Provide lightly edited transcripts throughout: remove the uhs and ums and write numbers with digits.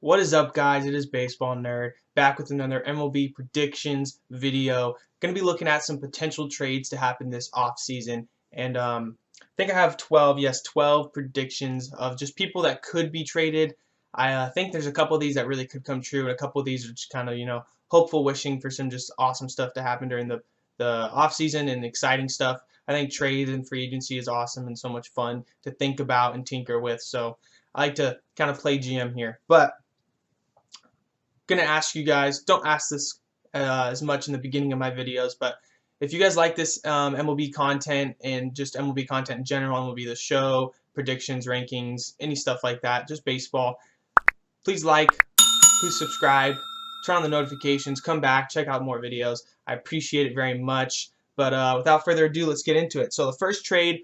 What is up, guys? It is Baseball Nerd back with another MLB predictions video. Going to be looking at some potential trades to happen this offseason. And I think I have 12, yes, 12 predictions of just people that could be traded. I think there's a couple of these that really could come true, and a couple of these are just kind of, hopeful wishing for some just awesome stuff to happen during the offseason and exciting stuff. I think trades and free agency is awesome and so much fun to think about and tinker with. So I like to kind of play GM here. But gonna ask you guys, don't ask this as much in the beginning of my videos, but if you guys like this MLB content and just MLB content in general, MLB the show, predictions, rankings, any stuff like that, just baseball, please like, please subscribe, turn on the notifications, come back, check out more videos. I appreciate it very much. But without further ado, let's get into it. So the first trade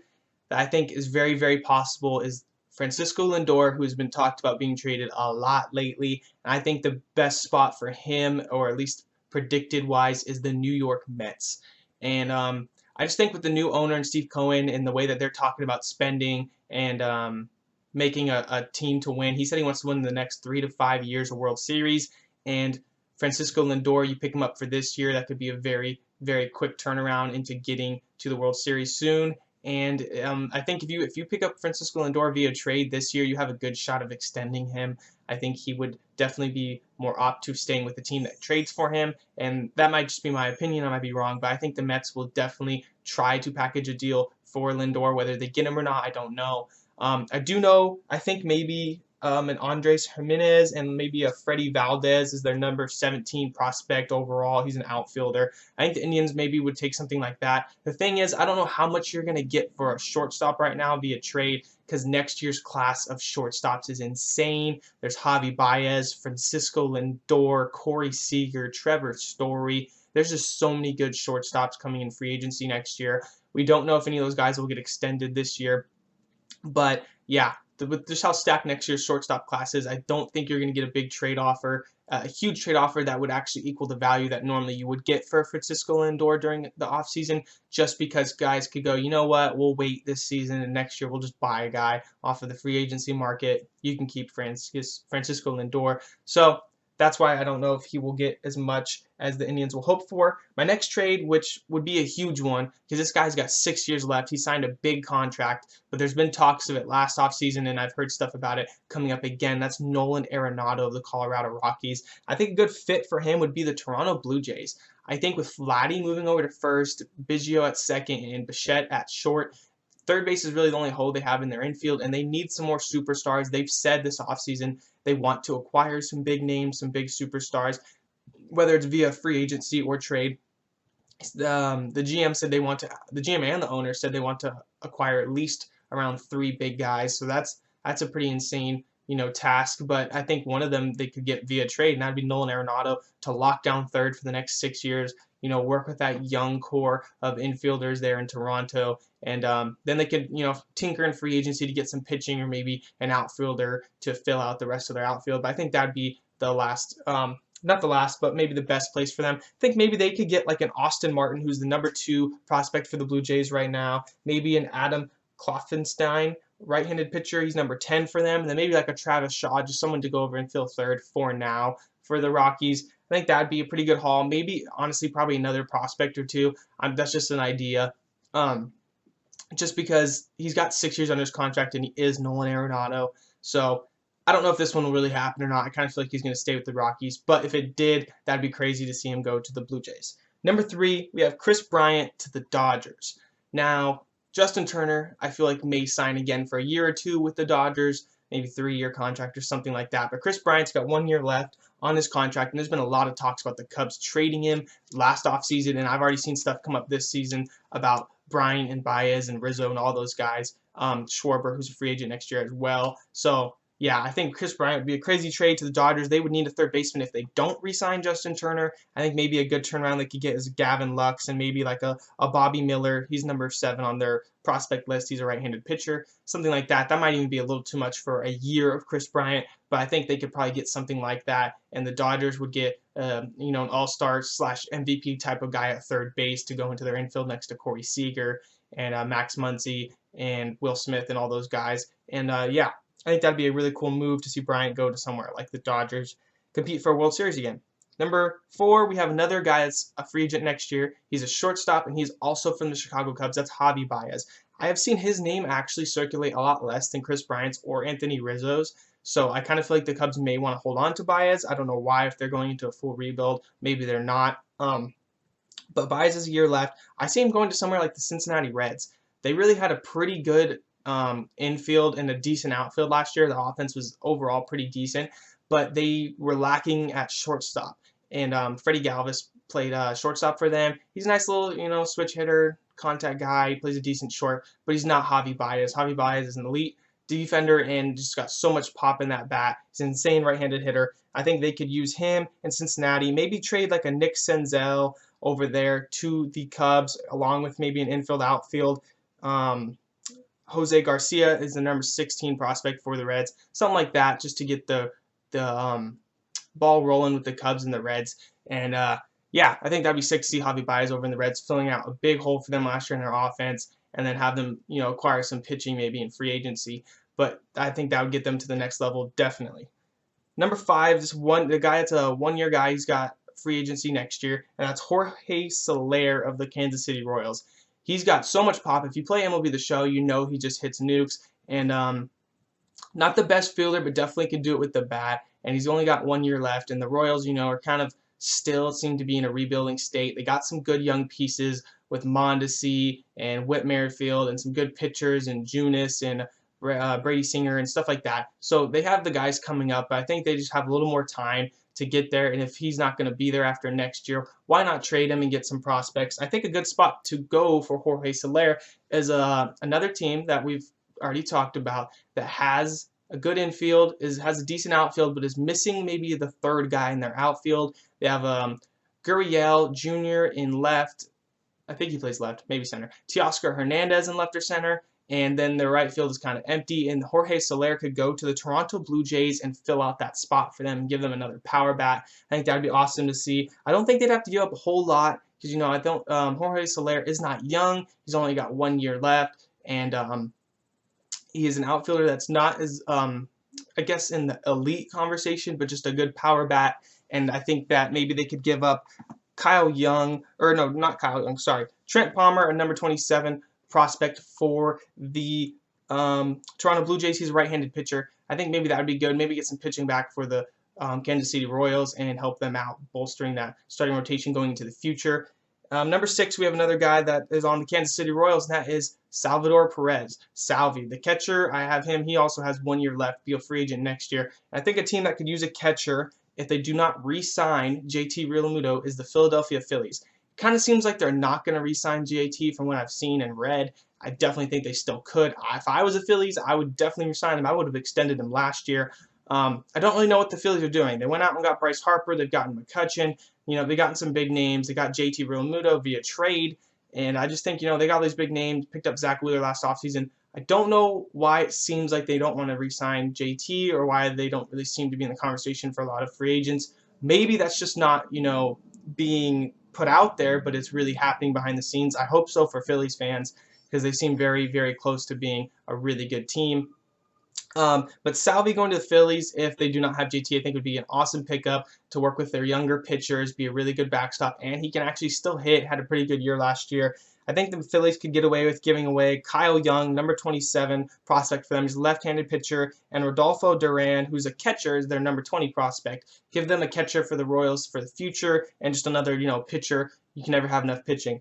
that I think is very, very possible is Francisco Lindor, who has been talked about being traded a lot lately. And I think the best spot for him, or at least predicted wise, is the New York Mets. And I just think with the new owner and Steve Cohen and the way that they're talking about spending and making a team to win, he said he wants to win in the next 3 to 5 years a World Series. And Francisco Lindor, you pick him up for this year, that could be a very, very quick turnaround into getting to the World Series soon. And I think if you pick up Francisco Lindor via trade this year, you have a good shot of extending him. I think he would definitely be more apt to staying with the team that trades for him, and that might just be my opinion. I might be wrong, but I think the Mets will definitely try to package a deal for Lindor. Whether they get him or not, I don't know. I do know, I think maybe an Andres Jimenez and maybe a Freddie Valdez is their number 17 prospect overall. He's an outfielder. I think the Indians maybe would take something like that. The thing is, I don't know how much you're going to get for a shortstop right now via trade, because next year's class of shortstops is insane. There's Javi Bias, Francisco Lindor, Corey Seager, Trevor Story. There's just so many good shortstops coming in free agency next year. We don't know if any of those guys will get extended this year. But yeah, with just how stacked next year's shortstop class is, I don't think you're going to get a big trade offer, a huge trade offer that would actually equal the value that normally you would get for Francisco Lindor during the offseason, just because guys could go, you know what, we'll wait this season and next year we'll just buy a guy off of the free agency market. You can keep Francisco Lindor. So that's why I don't know if he will get as much as the Indians will hope for. My next trade, which would be a huge one, because this guy's got 6 years left. He signed a big contract, but there's been talks of it last offseason, and I've heard stuff about it coming up again. That's Nolan Arenado of the Colorado Rockies. I think a good fit for him would be the Toronto Blue Jays. I think with Vladdy moving over to first, Biggio at second, and Bichette at short, third base is really the only hole they have in their infield, and they need some more superstars. They've said this offseason they want to acquire some big names, some big superstars, whether it's via free agency or trade. The GM said the GM and the owner said they want to acquire at least around 3 big guys. So that's a pretty insane, task. But I think one of them they could get via trade, and that'd be Nolan Arenado to lock down third for the next 6 years. Work with that young core of infielders there in Toronto, and then they could, tinker in free agency to get some pitching or maybe an outfielder to fill out the rest of their outfield. But I think that'd be the last, not the last, but maybe the best place for them. I think maybe they could get like an Austin Martin, who's the number 2 prospect for the Blue Jays right now, maybe an Adam Kloffenstein, right-handed pitcher. He's number 10 for them, and then maybe like a Travis Shaw, just someone to go over and fill third for now for the Rockies. I think that'd be a pretty good haul. Maybe, honestly, probably another prospect or two. That's just an idea. Just because he's got 6 years under his contract and he is Nolan Arenado. So I don't know if this one will really happen or not. I kind of feel like he's going to stay with the Rockies. But if it did, that'd be crazy to see him go to the Blue Jays. Number 3, we have Kris Bryant to the Dodgers. Now, Justin Turner, I feel like may sign again for a year or two with the Dodgers, maybe 3-year contract or something like that. But Kris Bryant's got 1 year left on his contract, and there's been a lot of talks about the Cubs trading him last offseason, and I've already seen stuff come up this season about Bryant and Baez and Rizzo and all those guys. Schwarber, who's a free agent next year as well. So yeah, I think Kris Bryant would be a crazy trade to the Dodgers. They would need a third baseman if they don't re-sign Justin Turner. I think maybe a good turnaround they could get is Gavin Lux and maybe like a Bobby Miller. He's number 7 on their prospect list. He's a right-handed pitcher. Something like that. That might even be a little too much for a year of Kris Bryant, but I think they could probably get something like that, and the Dodgers would get an all-star / MVP type of guy at third base to go into their infield next to Corey Seager and Max Muncy and Will Smith and all those guys. And yeah, I think that'd be a really cool move to see Bryant go to somewhere like the Dodgers, compete for a World Series again. Number 4, we have another guy that's a free agent next year. He's a shortstop, and he's also from the Chicago Cubs. That's Javi Bias. I have seen his name actually circulate a lot less than Chris Bryant's or Anthony Rizzo's, so I kind of feel like the Cubs may want to hold on to Bias. I don't know why, if they're going into a full rebuild. Maybe they're not. But Bias has a year left. I see him going to somewhere like the Cincinnati Reds. They really had a pretty good infield and a decent outfield last year. The offense was overall pretty decent, but they were lacking at shortstop. And Freddie Galvis played shortstop for them. He's a nice little, switch hitter, contact guy. He plays a decent short, but he's not Javi Bias. Javi Bias is an elite defender and just got so much pop in that bat. He's an insane right-handed hitter. I think they could use him in Cincinnati. Maybe trade like a Nick Senzel over there to the Cubs, along with maybe an infield outfield. Jose Garcia is the number 16 prospect for the Reds, something like that, just to get the ball rolling with the Cubs and the Reds. And yeah, I think that'd be sick to see Javi Bias over in the Reds, filling out a big hole for them last year in their offense, and then have them, acquire some pitching maybe in free agency. But I think that would get them to the next level, definitely. Number 5, the guy that's a one-year guy. He's got free agency next year, and that's Jorge Soler of the Kansas City Royals. He's got so much pop. If you play MLB The Show, he just hits nukes. And not the best fielder, but definitely can do it with the bat. And he's only got 1 year left. And the Royals, are kind of still seem to be in a rebuilding state. They got some good young pieces with Mondesi and Whit Merrifield and some good pitchers and Junis and Brady Singer and stuff like that. So they have the guys coming up, but I think they just have a little more time to get there. And if he's not going to be there after next year, why not trade him and get some prospects? I think a good spot to go for Jorge Soler is another team that we've already talked about that has a good infield, has a decent outfield, but is missing maybe the third guy in their outfield. They have Gurriel Jr. in left. I think he plays left, maybe center. Teoscar Hernandez in left or center. And then the right field is kind of empty, and Jorge Soler could go to the Toronto Blue Jays and fill out that spot for them and give them another power bat. I think that would be awesome to see. I don't think they'd have to give up a whole lot because, Jorge Soler is not young. He's only got 1 year left, and he is an outfielder that's not as, I guess, in the elite conversation, but just a good power bat. And I think that maybe they could give up Trent Palmer, a number 27 prospect for the Toronto Blue Jays. He's a right-handed pitcher. I think maybe that would be good. Maybe get some pitching back for the Kansas City Royals and help them out, bolstering that starting rotation going into the future. Number 6, we have another guy that is on the Kansas City Royals, and that is Salvador Perez. Salvi, the catcher, I have him. He also has 1 year left, be a free agent next year. And I think a team that could use a catcher if they do not re-sign JT Realmuto is the Philadelphia Phillies. Kind of seems like they're not going to re-sign JT from what I've seen and read. I definitely think they still could. If I was the Phillies, I would definitely re-sign him. I would have extended him last year. I don't really know what the Phillies are doing. They went out and got Bryce Harper. They've gotten McCutchen. They've gotten some big names. They got JT Realmuto via trade. And I just think, they got all these big names. Picked up Zach Wheeler last offseason. I don't know why it seems like they don't want to re-sign JT or why they don't really seem to be in the conversation for a lot of free agents. Maybe that's just not, being put out there, but it's really happening behind the scenes. I hope so for Phillies fans because they seem very, very close to being a really good team. But Salvi going to the Phillies, if they do not have JT, I think would be an awesome pickup to work with their younger pitchers, be a really good backstop, and he can actually still hit, had a pretty good year last year. I think the Phillies could get away with giving away Kyle Young, number 27 prospect for them. He's a left-handed pitcher, and Rodolfo Duran, who's a catcher, is their number 20 prospect. Give them a catcher for the Royals for the future, and just another, pitcher. You can never have enough pitching.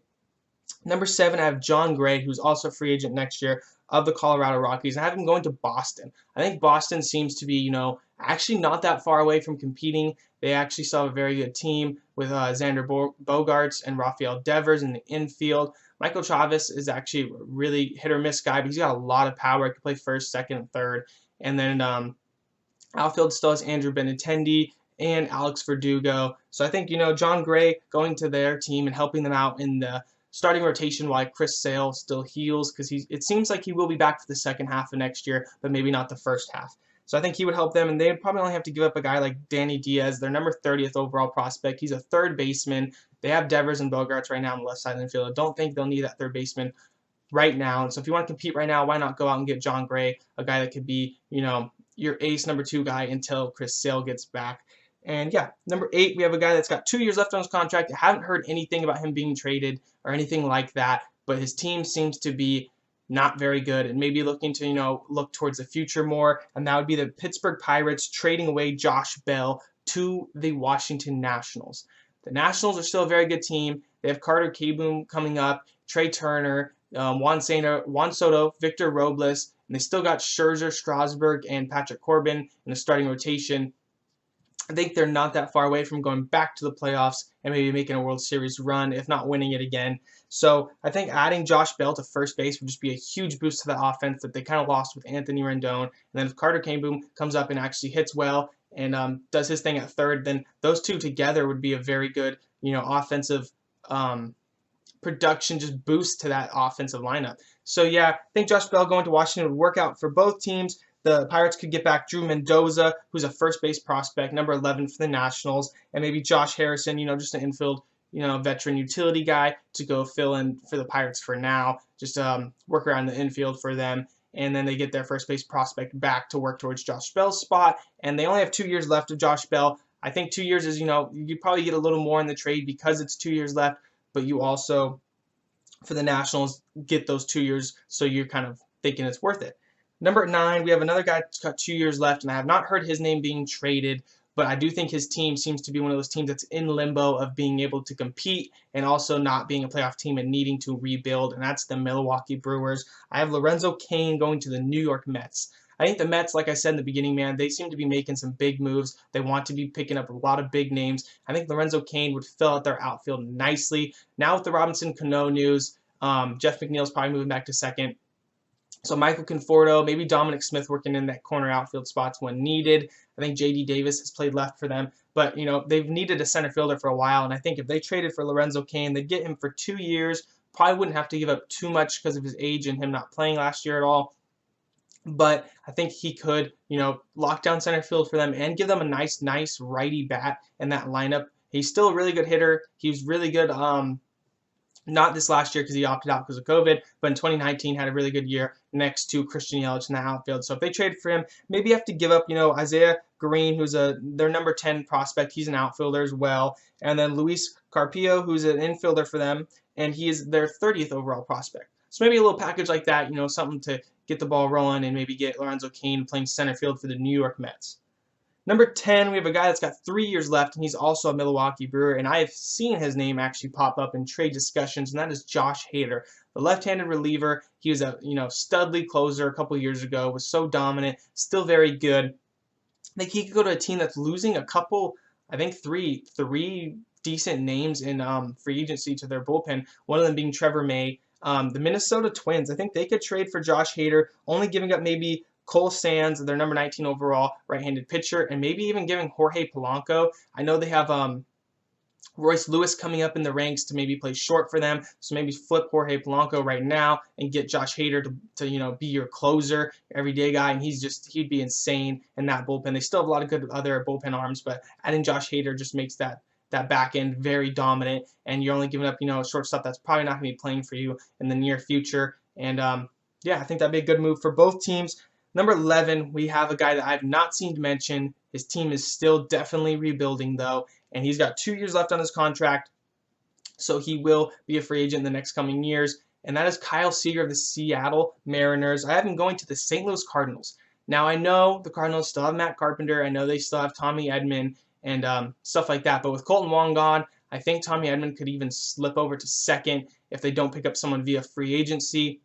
Number 7, I have John Gray, who's also a free agent next year of the Colorado Rockies. I have him going to Boston. I think Boston seems to be, actually not that far away from competing. They actually still have a very good team with Xander Bogaerts and Rafael Devers in the infield. Michael Chavis is actually a really hit-or-miss guy, but he's got a lot of power. He can play first, second, and third. And then outfield still has Andrew Benintendi and Alex Verdugo. So I think, John Gray going to their team and helping them out in the starting rotation while Chris Sale still heals, because it seems like he will be back for the second half of next year, but maybe not the first half. So I think he would help them, and they'd probably only have to give up a guy like Danny Diaz, their number 30th overall prospect. He's a third baseman. They have Devers and Bogaerts right now on the left side of the field. I don't think they'll need that third baseman right now. And so if you want to compete right now, why not go out and get John Gray, a guy that could be, your ace number 2 guy until Chris Sale gets back. And yeah, number 8, we have a guy that's got 2 years left on his contract. I haven't heard anything about him being traded or anything like that, but his team seems to be not very good and maybe looking to, look towards the future more. And that would be the Pittsburgh Pirates trading away Josh Bell to the Washington Nationals. The Nationals are still a very good team. They have Carter Kieboom coming up, Trey Turner, Juan Soto, Victor Robles, and they still got Scherzer, Strasburg, and Patrick Corbin in the starting rotation. I think they're not that far away from going back to the playoffs and maybe making a World Series run, if not winning it again. So I think adding Josh Bell to first base would just be a huge boost to the offense that they kind of lost with Anthony Rendon. And then if Carter Kieboom comes up and actually hits well and does his thing at third, then those two together would be a very good, offensive production, just boost to that offensive lineup. So yeah, I think Josh Bell going to Washington would work out for both teams. The Pirates could get back Drew Mendoza, who's a first base prospect, number 11 for the Nationals, and maybe Josh Harrison, just an infield, veteran utility guy to go fill in for the Pirates for now, just work around the infield for them. And then they get their first base prospect back to work towards Josh Bell's spot. And they only have 2 years left of Josh Bell. I think 2 years is, you probably get a little more in the trade because it's 2 years left, but you also, for the Nationals, get those 2 years, so you're kind of thinking it's worth it. Number 9, we have another guy that's got 2 years left, and I have not heard his name being traded, but I do think his team seems to be one of those teams that's in limbo of being able to compete and also not being a playoff team and needing to rebuild, and that's the Milwaukee Brewers. I have Lorenzo Cain going to the New York Mets. I think the Mets, like I said in the beginning, man, they seem to be making some big moves. They want to be picking up a lot of big names. I think Lorenzo Cain would fill out their outfield nicely. Now with the Robinson Cano news, Jeff McNeil's probably moving back to second. So Michael Conforto, maybe Dominic Smith working in that corner outfield spots when needed. I think J.D. Davis has played left for them. But, they've needed a center fielder for a while. And I think if they traded for Lorenzo Cain, they'd get him for 2 years. Probably wouldn't have to give up too much because of his age and him not playing last year at all. But I think he could, lock down center field for them and give them a nice righty bat in that lineup. He's still a really good hitter. He was really good, not this last year because he opted out because of COVID, but in 2019 had a really good year next to Christian Yelich in the outfield. So if they trade for him, maybe you have to give up, Isaiah Green, who's their number 10 prospect. He's an outfielder as well. And then Luis Carpio, who's an infielder for them, and he is their 30th overall prospect. So maybe a little package like that, something to get the ball rolling and maybe get Lorenzo Cain playing center field for the New York Mets. Number 10, we have a guy that's got 3 years left, and he's also a Milwaukee Brewer, and I have seen his name actually pop up in trade discussions, and that is Josh Hader, the left-handed reliever. He was a studly closer a couple years ago, was so dominant, still very good. I think he could go to a team that's losing a couple, I think three decent names in free agency to their bullpen, one of them being Trevor May. The Minnesota Twins, I think they could trade for Josh Hader, only giving up maybe Cole Sands, their number 19 overall right-handed pitcher, and maybe even giving Jorge Polanco. I know they have Royce Lewis coming up in the ranks to maybe play short for them, so maybe flip Jorge Polanco right now and get Josh Hader to be your closer, everyday guy, and he'd be insane in that bullpen. They still have a lot of good other bullpen arms, but adding Josh Hader just makes that back end very dominant, and you're only giving up a shortstop that's probably not going to be playing for you in the near future. And yeah, I think that'd be a good move for both teams. Number 11, we have a guy that I've not seen mention. His team is still definitely rebuilding, though, and he's got 2 years left on his contract, so he will be a free agent in the next coming years, and that is Kyle Seager of the Seattle Mariners. I have him going to the St. Louis Cardinals. Now, I know the Cardinals still have Matt Carpenter. I know they still have Tommy Edman and stuff like that, but with Colton Wong gone, I think Tommy Edman could even slip over to second if they don't pick up someone via free agency.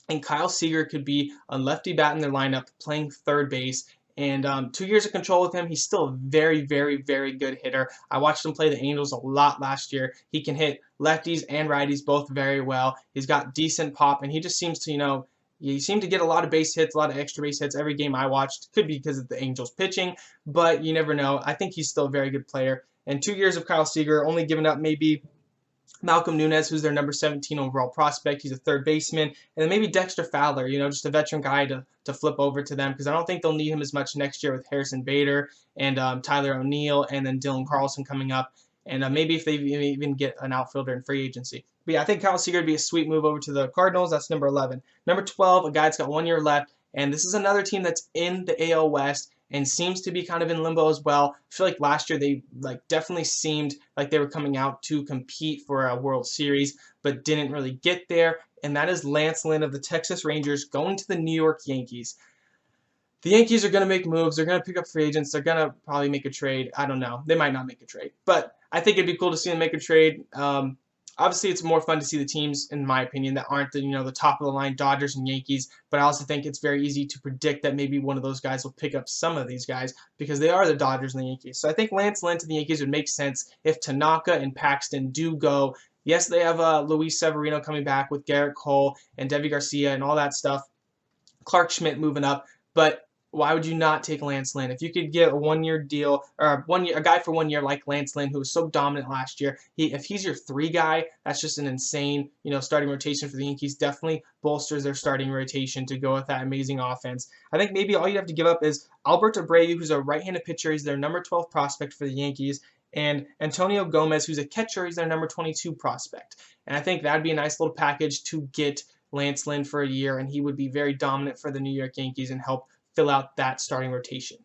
And Kyle Seager could be a lefty bat in their lineup playing third base. And 2 years of control with him, he's still a very, very, very good hitter. I watched him play the Angels a lot last year. He can hit lefties and righties both very well. He's got decent pop, and he just seems to, he seemed to get a lot of base hits, a lot of extra base hits every game I watched. Could be because of the Angels pitching, but you never know. I think he's still a very good player. And 2 years of Kyle Seager, only giving up maybe Malcolm Nunez, who's their number 17 overall prospect. He's a third baseman. And then maybe Dexter Fowler, just a veteran guy to flip over to them, because I don't think they'll need him as much next year with Harrison Bader and Tyler O'Neill and then Dylan Carlson coming up. And maybe if they even get an outfielder in free agency. But yeah, I think Kyle Seager would be a sweet move over to the Cardinals. That's number 11. Number 12, a guy that's got 1 year left, And this is another team that's in the AL West and seems to be kind of in limbo as well. I feel like last year they definitely seemed like they were coming out to compete for a World Series, but didn't really get there. And that is Lance Lynn of the Texas Rangers going to the New York Yankees. The Yankees are going to make moves. They're going to pick up free agents. They're going to probably make a trade. I don't know. They might not make a trade, but I think it'd be cool to see them make a trade. Obviously, it's more fun to see the teams, in my opinion, that aren't the top of the line Dodgers and Yankees. But I also think it's very easy to predict that maybe one of those guys will pick up some of these guys because they are the Dodgers and the Yankees. So I think Lance Lynn to the Yankees would make sense if Tanaka and Paxton do go. Yes, they have Luis Severino coming back with Garrett Cole and Deivi Garcia and all that stuff. Clark Schmidt moving up, but why would you not take Lance Lynn? If you could get a one-year deal or a guy for 1 year like Lance Lynn, who was so dominant last year, if he's your 3 guy, that's just an insane, starting rotation for the Yankees. Definitely bolsters their starting rotation to go with that amazing offense. I think maybe all you have to give up is Albert Abreu, who's a right-handed pitcher. He's their number 12 prospect for the Yankees, and Antonio Gomez, who's a catcher. He's their number 22 prospect. And I think that'd be a nice little package to get Lance Lynn for a year, and he would be very dominant for the New York Yankees and help fill out that starting rotation.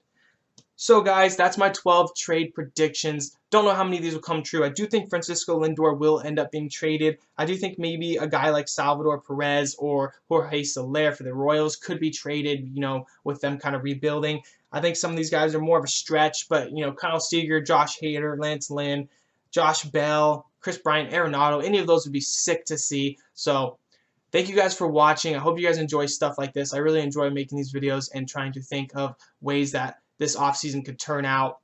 So guys, that's my 12 trade predictions. Don't know how many of these will come true. I do think Francisco Lindor will end up being traded. I do think maybe a guy like Salvador Perez or Jorge Soler for the Royals could be traded, with them kind of rebuilding. I think some of these guys are more of a stretch, but, Kyle Seager, Josh Hader, Lance Lynn, Josh Bell, Chris Bryant, Arenado, any of those would be sick to see. So thank you guys for watching. I hope you guys enjoy stuff like this. I really enjoy making these videos and trying to think of ways that this offseason could turn out.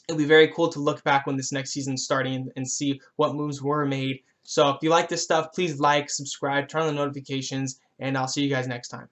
It'll be very cool to look back when this next season is starting and see what moves were made. So if you like this stuff, please like, subscribe, turn on the notifications, and I'll see you guys next time.